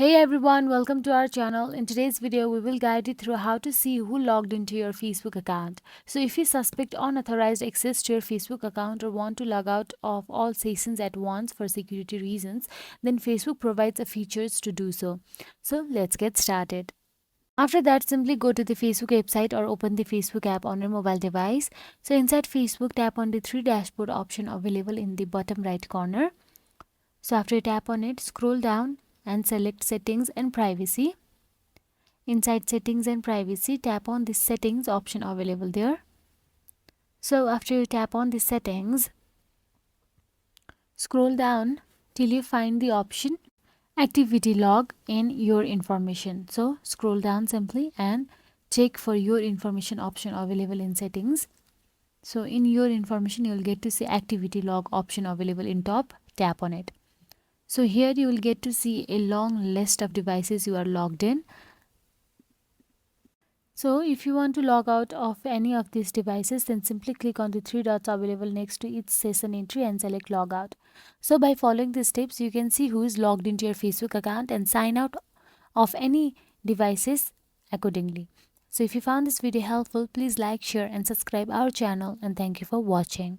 Hey everyone, welcome to our channel. In today's video, we will guide you through how to see who logged into your Facebook account. So if you suspect unauthorized access to your Facebook account or want to log out of all sessions at once for security reasons, then Facebook provides a features to do so. So let's get started. After that, simply go to the Facebook website or open the Facebook app on your mobile device. So inside Facebook, tap on the three dashboard option available in the bottom right corner. So after you tap on it, scroll down and select settings and privacy. Inside settings and privacy, tap on the settings option available there. So after you tap on the settings, scroll down till you find the option activity log in your information. So scroll down simply and check for your information option available in settings. So in your information, you will get to see activity log option available in top. Tap on it. So here you will get to see a long list of devices you are logged in. So if you want to log out of any of these devices, then simply click on the three dots available next to each session entry and select logout. So by following these steps, you can see who is logged into your Facebook account and sign out of any devices accordingly. So if you found this video helpful, please like, share and subscribe our channel, and thank you for watching.